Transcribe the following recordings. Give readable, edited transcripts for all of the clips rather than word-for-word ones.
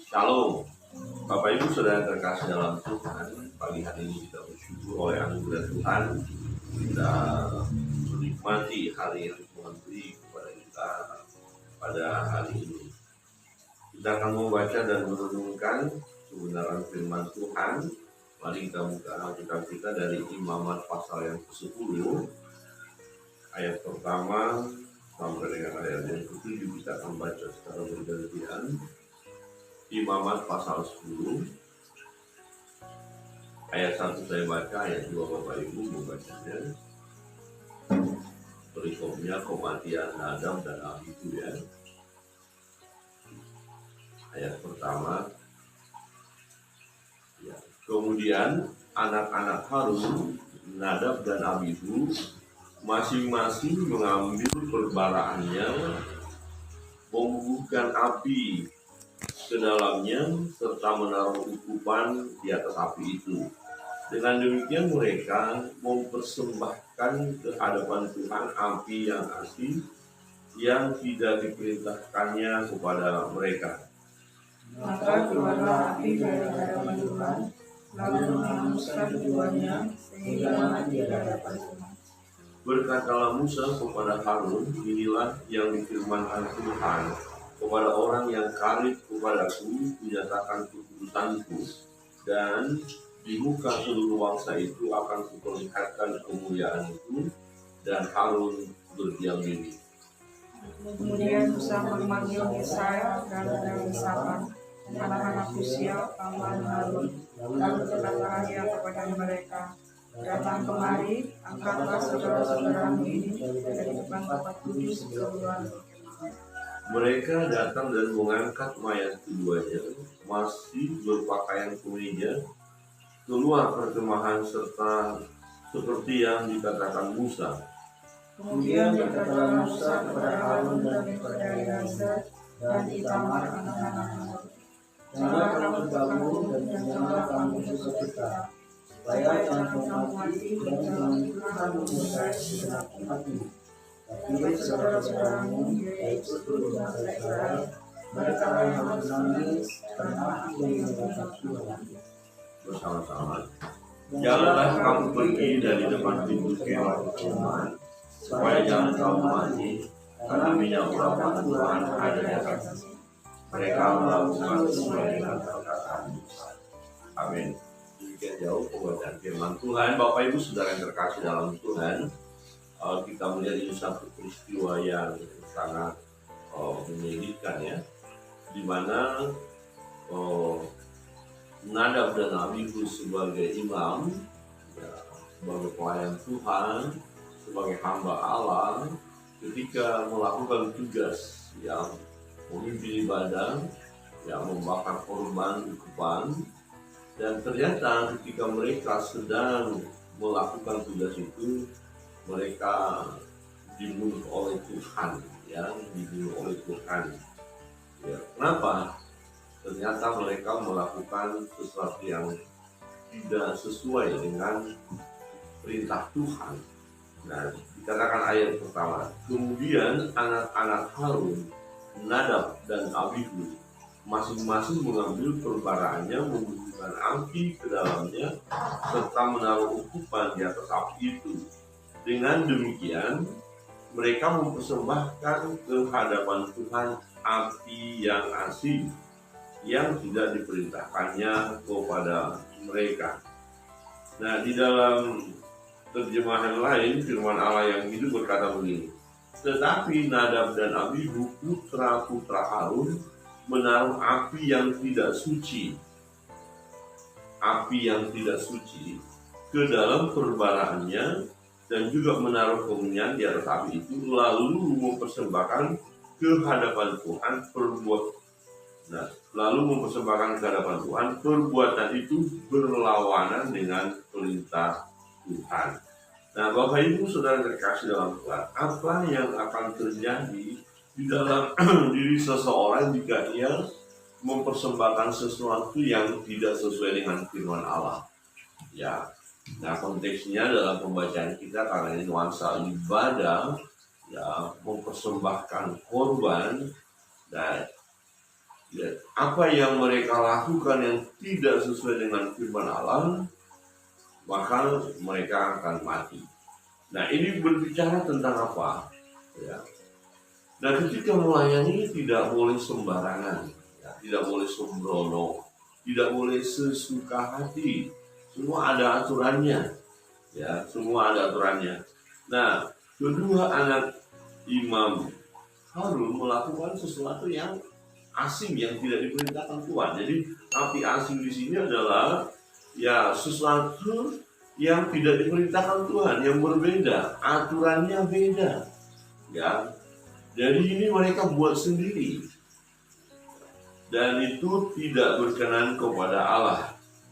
Shalom, Bapak Ibu Saudara terkasih dalam Tuhan. Pagi hari ini kita bersyukur oleh anugerah Tuhan. Kita menikmati hari yang Tuhan beri kepada kita pada hari ini. Kita akan membaca dan merenungkan kebenaran firman Tuhan. Mari kita buka Alkitab kita dari Imamat pasal yang ke-10, ayat pertama sampai dengan ayat yang ke-7. Kita akan baca secara bergantian. Imamat pasal 10 ayat 1 saya baca, ayat 2 Bapak Ibu membacanya. Perikopnya kematian Nadab dan Abihu ya. Ayat pertama ya. Kemudian anak-anak Harun, Nadab dan Abihu masing-masing mengambil perbaraannya, membubuhkan api ke dalamnya serta menaruh ukupan di atas api itu. Dengan demikian mereka mempersembahkan ke hadapan Tuhan api yang asli yang tidak diperintahkannya kepada mereka. Maka keluarlah api dari hadapan Tuhan, lalu menghanguskan keduanya sehingga mati di hadapan Tuhan. Berkatalah Musa kepada Harun, inilah yang difirmankan Tuhan kepada orang yang karib kepadaku menyatakan keputusanku, dan di muka seluruh bangsa itu akan kuperlihatkan kemuliaanku. Dan Harun berdiam diri. Kemudian Musa memanggil Yesaya dan Safan, anak-anak Usia, paman Harun. Lalu berkatalah ia kepada mereka, datang kemari, angkatlah saudara-saudaramu ini dari depan tempat kudus ke luar perkemahan. Mereka datang dan mengangkat mayat keduanya, masih berpakaian kemeja, keluar perkemahan serta seperti yang dikatakan Musa. Kemudian berkatalah Musa kepada Harun dan kepada Eleazar dan Itamar anak-anak Harun, janganlah kamu tergabung dan janganlah kamu bersuka-cita, supaya jangan kamu mati dan jangan pula kamu bersalah segenap hati. Tapi saudara-saudaramu, yaitu seluruh bangsa Israel, mereka yang harus menangis karena aku yang menghadap Tuhan. Bersama-sama, janganlah kamu pergi dari depan pintu kemah pertemuan, supaya jangan kamu mati, karena minyak urapan Tuhan ada di atasmu. Mereka melakukan sesuai dengan perkataan Musa. Amin. Demikian jauh pembacaan firman Tuhan. Bapak Ibu Saudara yang terkasih dalam Tuhan, kita melihat ini satu peristiwa yang sangat menyedihkan ya, di mana Nadab dan Abihu sebagai imam, ya, sebagai pelayan Tuhan, sebagai hamba Allah, ketika melakukan tugas yang memimpin ibadah, yang membakar korban ukupan, dan ternyata ketika mereka sedang melakukan tugas itu, mereka dibunuh oleh Tuhan, ya, dibunuh oleh Tuhan. Ya, kenapa? Ternyata mereka melakukan sesuatu yang tidak sesuai dengan perintah Tuhan. Nah, dikatakan ayat pertama, kemudian anak-anak Harun, Nadab dan Abihu masing-masing mengambil perbaraannya, membubuhkan api ke dalamnya, serta menaruh ukupan di atas api itu. Dengan demikian, mereka mempersembahkan ke hadapan Tuhan api yang asli yang tidak diperintahkannya kepada mereka. Nah, di dalam terjemahan lain, firman Allah yang hidup berkata begini, tetapi Nadab dan Abihu putra-putra Harun menaruh api yang tidak suci ke dalam perbaraannya, dan juga menaruh kemenyan di atas api itu, lalu mempersembahkan ke hadapan Tuhan perbuatan itu berlawanan dengan perintah Tuhan. Nah, Bapak Ibu Saudara terkasih dalam Tuhan, apa yang akan terjadi di dalam diri seseorang jika ia mempersembahkan sesuatu yang tidak sesuai dengan firman Allah? Ya, nah konteksnya dalam pembacaan kita karena ini nuansa ibadah, ya, mempersembahkan korban, dan Ya, apa yang mereka lakukan yang tidak sesuai dengan firman Allah, maka mereka akan mati. Nah, ini berbicara tentang apa? Ya. Nah, ketika melayani tidak boleh sembarangan, ya, tidak boleh sembrono, tidak boleh sesuka hati. Semua ada aturannya, ya, semua ada aturannya. Nah, kedua anak Imam Harun melakukan sesuatu yang asing yang tidak diperintahkan Tuhan. Jadi api asing di sini adalah ya sesuatu yang tidak diperintahkan Tuhan, yang berbeda, aturannya beda. Ya. Jadi ini mereka buat sendiri. Dan itu tidak berkenan kepada Allah.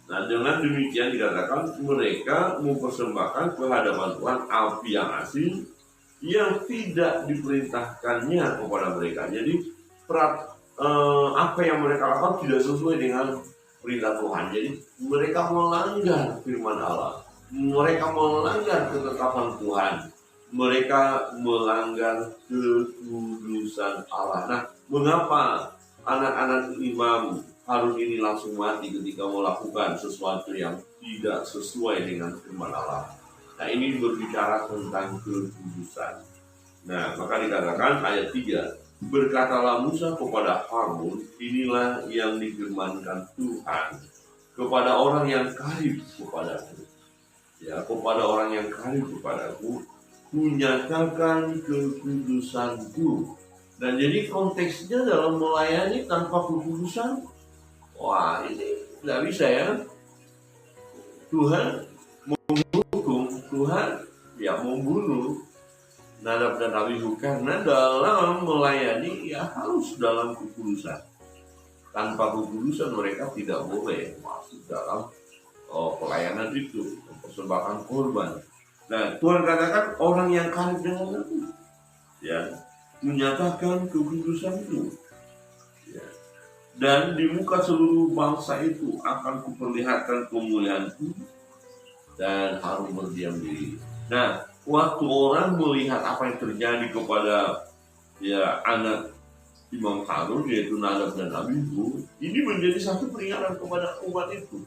Nah, dengan demikian dikatakan mereka mempersembahkan ke hadapan Tuhan api yang asing yang tidak diperintahkannya kepada mereka. Jadi apa yang mereka lakukan tidak sesuai dengan perintah Tuhan. Jadi mereka melanggar firman Allah, mereka melanggar ketetapan Tuhan, mereka melanggar kekudusan Allah. Nah, mengapa anak-anak Imam Harun ini langsung mati ketika melakukan sesuatu yang tidak sesuai dengan firman Allah? Nah, ini berbicara tentang kekudusan. Nah, maka dikatakan ayat 3, berkatalah Musa kepada Harun, inilah yang difirmankan Tuhan kepada orang yang karib kepadaku. Ya, kepada orang yang karib kepadaku, kunyatakan kekudusanku. Dan jadi konteksnya dalam melayani tanpa kekudusan, wah ini tidak bisa ya. Tuhan menghukum, Tuhan ya membunuh Nadab dan Abihu, karena dalam melayani ya harus dalam kekudusan. Tanpa kekudusan mereka tidak boleh masuk dalam pelayanan itu, mempersembahkan korban. Nah, Tuhan katakan orang yang karib dengan aku, ya, menyatakan kekudusanku, ya. Dan di muka seluruh bangsa itu akan kuperlihatkan kemuliaanku, dan Harun berdiam diri. Nah, waktu orang melihat apa yang terjadi kepada ya anak Imam Harun, yaitu Nadab dan Abihu, ini menjadi satu peringatan kepada umat itu,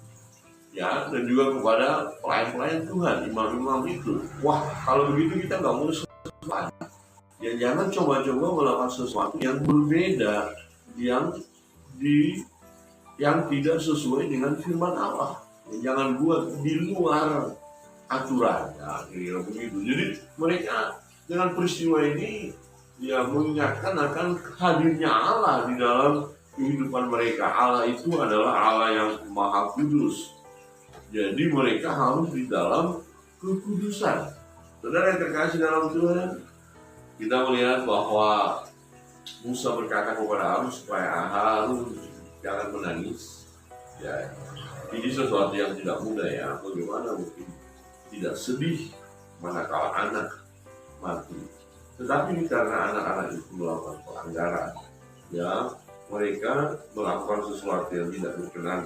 ya, dan juga kepada pelayan-pelayan Tuhan, imam-imam itu. Wah, kalau begitu kita nggak mau sesuatu. Ya, jangan coba-coba melakukan sesuatu yang berbeda, yang tidak sesuai dengan firman Allah. Ya, jangan buat di luar aturan, ya, kira-kira begitu. Jadi mereka dengan peristiwa ini ya mengingatkan akan hadirnya Allah di dalam kehidupan mereka. Allah itu adalah Allah yang Maha Kudus. Jadi mereka harus di dalam kekudusan. Saudara yang terkasih dalam Tuhan, kita melihat bahwa Musa berkata kepada Harun supaya Harun jangan menangis. Ya, ini sesuatu yang tidak mudah ya. Bagaimana mungkin tidak sedih manakala anak mati? Tetapi karena anak-anak itu melakukan pelanggaran, ya, mereka melakukan sesuatu yang tidak berkenan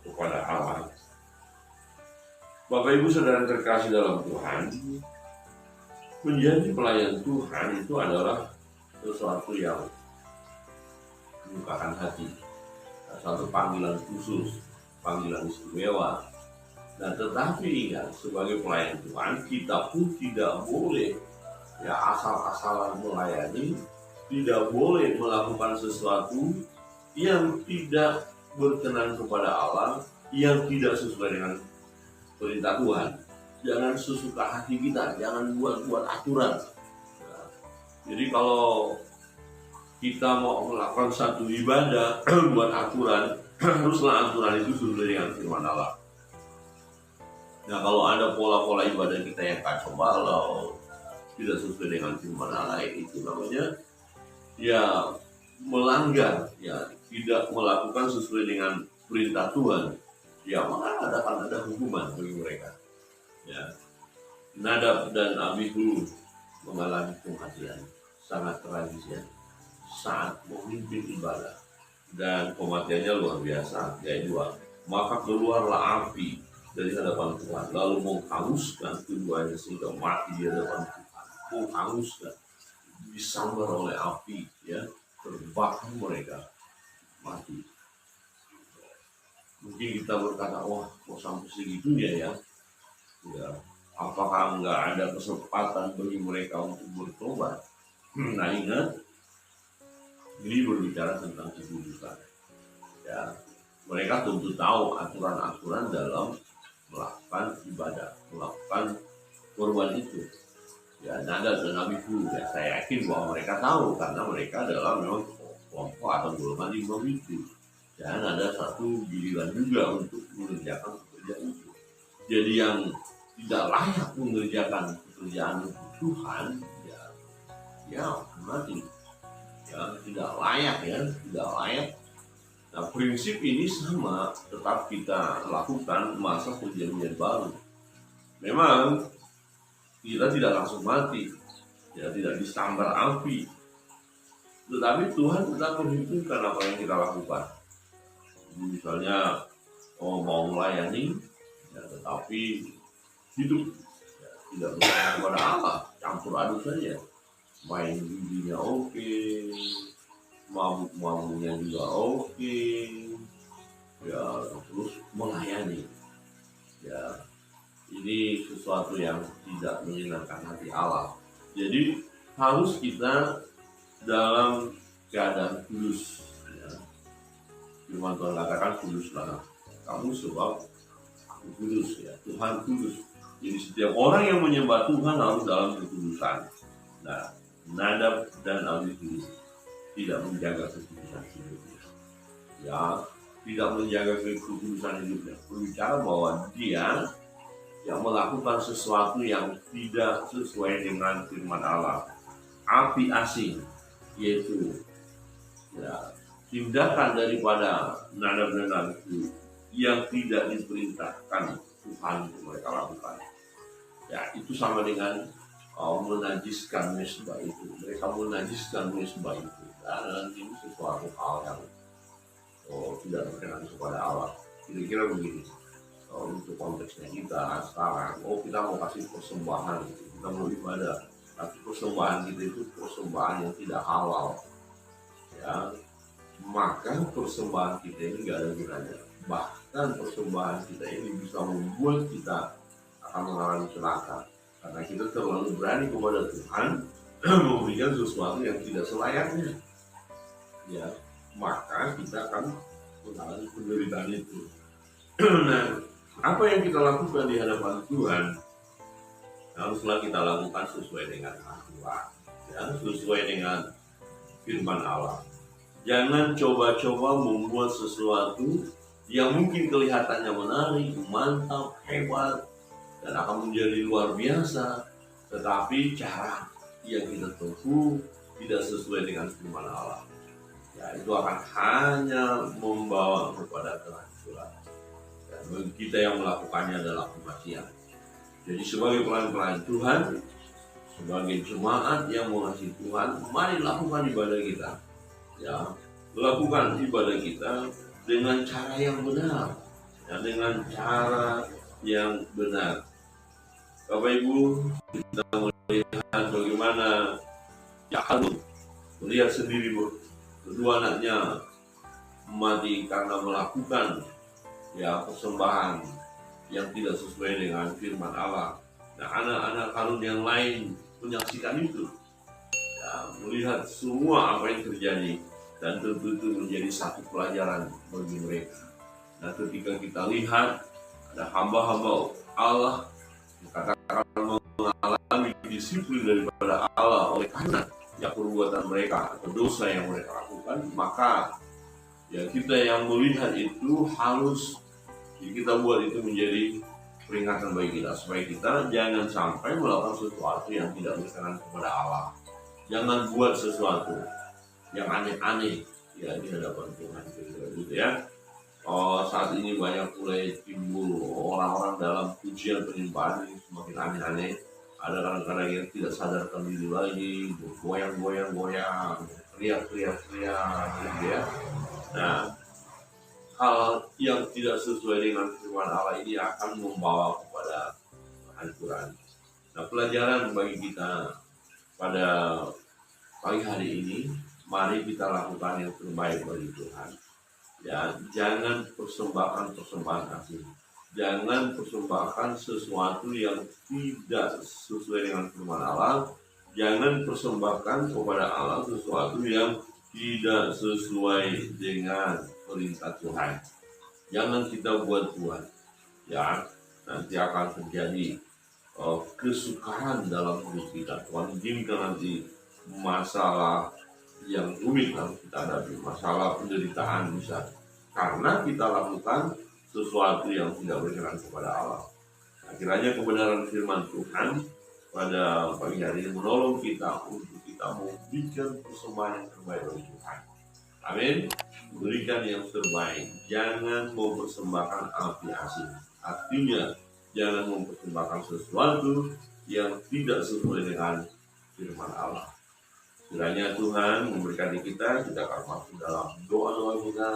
kepada Allah. Bapak Ibu Saudara terkasih dalam Tuhan, menjadi pelayan Tuhan itu adalah sesuatu yang menyukakan hati, satu panggilan khusus, panggilan istimewa. Nah, tetapi ingat, sebagai pelayan Tuhan, kita pun tidak boleh ya asal-asalan melayani, tidak boleh melakukan sesuatu yang tidak berkenan kepada Allah, yang tidak sesuai dengan perintah Tuhan. Jangan sesuka hati kita, jangan buat aturan. Nah, jadi kalau kita mau melakukan satu ibadah buat aturan, haruslah aturan itu sesuai dengan firman Allah. Nah, kalau ada pola-pola ibadah kita yang kacau balau, tidak sesuai dengan firman Allah, itu namanya ya melanggar, ya tidak melakukan sesuai dengan perintah Tuhan. Ya, maka akan ada hukuman bagi mereka. Ya, Nadab dan Abihu mengalami kematian sangat tragis ya, saat memimpin ibadah, dan kematiannya luar biasa. Ayat 2, maka keluarlah api dari hadapan Tuhan, lalu menghanguskan keduanya sehingga mati di hadapan Tuhan. Menghanguskan, disambar oleh api, ya, terbakar mereka. mati. Mungkin kita berkata, wah kok sampai segitunya ya, ya apakah nggak ada kesempatan bagi mereka untuk bertobat? Nah ingat, ini berbicara tentang kekudusan. Ya, mereka tentu tahu aturan-aturan dalam melakukan ibadah, melakukan korban itu. Ya, Nada dan Abihu, ya, saya yakin bahwa mereka tahu karena mereka adalah memang kelompok atau golongan imam itu. Dan ada satu giliran juga untuk mengerjakan pekerjaan itu. Jadi yang tidak layak mengerjakan pekerjaan Tuhan, ya mati. Ya, tidak layak ya, tidak layak. Nah, prinsip ini sama tetap kita lakukan masa perjanjian baru. Memang kita tidak langsung mati, ya tidak disambar api, tetapi Tuhan tetap menghitungkan apa yang kita lakukan. Misalnya mau melayani, ya, tetapi hidup ya, tidak berkenan kepada Allah, campur aduk saja, main judinya oke, mabuk-mabuknya juga oke, ya terus melayani, ya ini sesuatu yang tidak menyenangkan hati Allah. Jadi harus kita dalam keadaan kudus. Ya. Firman Tuhan katakan kuduslah kamu sebab aku kudus, ya Tuhan kudus. Jadi setiap orang yang menyembah Tuhan harus dalam kekudusan. Nah, Nadab dan Abihu tidak menjaga kekudusan hidupnya. Ya, tidak menjaga kekudusan hidupnya. Berbicara bahwa dia yang melakukan sesuatu yang tidak sesuai dengan firman Allah, api asing, yaitu ya, tindakan daripada Nadab dan Abihu yang tidak diperintahkan Tuhan untuk mereka lakukan. Ya, itu sama dengan menajiskan mesbah itu. Mereka menajiskan mesbah itu. Dan ini sesuatu hal yang tidak berkenan kepada Allah. Kira-kira begini. Untuk konteksnya kita sekarang, kita mau kasih persembahan, kita mau ibadah, tapi persembahan kita itu persembahan yang tidak halal, ya maka persembahan kita ini nggak ada gunanya. Bahkan persembahan kita ini bisa membuat kita akan mengalami celaka karena kita terlalu berani kepada Tuhan memberikan sesuatu yang tidak selayaknya, ya maka kita akan mengalami penderitaan itu. Nah, apa yang kita lakukan di hadapan Tuhan haruslah kita lakukan sesuai dengan aturan, ya, sesuai dengan firman Allah. Jangan coba-coba membuat sesuatu yang mungkin kelihatannya menarik, mantap, hebat, dan akan menjadi luar biasa, tetapi cara yang kita tempuh tidak sesuai dengan firman Allah. Ya, itu akan hanya membawa kepada kehancuran. Bagi kita yang melakukannya adalah kematian. Jadi sebagai pelayan Tuhan, sebagai jemaat yang mengasihi Tuhan, mari lakukan ibadah kita. Ya, lakukan ibadah kita dengan cara yang benar, ya, dengan cara yang benar. Bapak Ibu, kita melihat bagaimana Yakub melihat sendiri kedua anaknya mati karena melakukan persembahan yang tidak sesuai dengan firman Allah. Nah, anak-anak Harun yang lain menyaksikan itu, ya, melihat semua apa yang terjadi, dan tentu itu menjadi satu pelajaran bagi mereka. Nah, ketika kita lihat ada hamba-hamba Allah yang katakan mengalami disiplin daripada Allah oleh karena perbuatan mereka atau dosa yang mereka lakukan, maka ya kita yang melihat itu harus kita buat itu menjadi peringatan bagi kita supaya kita jangan sampai melakukan sesuatu yang tidak berkenan kepada Allah. Jangan buat sesuatu yang aneh-aneh ya di hadapan Tuhan, gitu ya. Saat ini banyak mulai timbul orang-orang dalam pujian penyembahan ini semakin aneh-aneh. Ada kadang-kadang yang tidak sadarkan diri lagi, goyang-goyang, teriak-teriak, gitu ya. Nah, hal yang tidak sesuai dengan firman Allah ini akan membawa kepada kehancuran. Nah, pelajaran bagi kita pada pagi hari ini, mari kita lakukan yang terbaik bagi Tuhan. Ya, jangan persembahkan persembahan asing. Jangan persembahkan sesuatu yang tidak sesuai dengan firman Allah. Jangan persembahkan kepada Allah sesuatu yang tidak sesuai dengan perintah Tuhan. Jangan kita buat-buat, ya. Nanti akan terjadi kesukaran dalam hidup kita. Tuhan izinkan nanti masalah yang rumit harus kita hadapi, masalah penderitaan bisa karena kita lakukan sesuatu yang tidak berkenan kepada Allah. Nah, kiranya kebenaran firman Tuhan pada pagi hari ini menolong kita untuk kita memberikan persembahan yang terbaik bagi Tuhan. Amin. Berikan yang terbaik. Jangan mempersembahkan api asing. Artinya jangan mempersembahkan sesuatu yang tidak sesuai dengan firman Allah. Kiranya Tuhan memberkati kita akan masuk dalam doa-doa kita.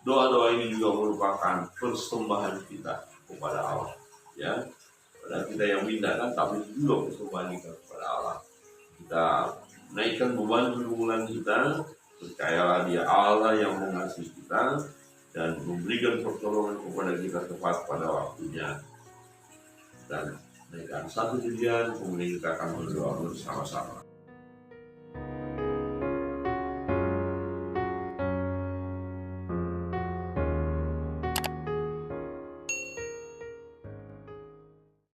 Doa-doa ini juga merupakan persembahan kita kepada Allah. Ya, pada kita yang minta kan, tapi juga persembahan kita kepada Allah. Kita naikkan beban pergumulan kita. Percayalah Dia Allah yang mengasihi kita dan memberikan pertolongan kepada kita tepat pada waktunya. Dan naikkan satu pujian, kemudian kita akan berdoa bersama-sama.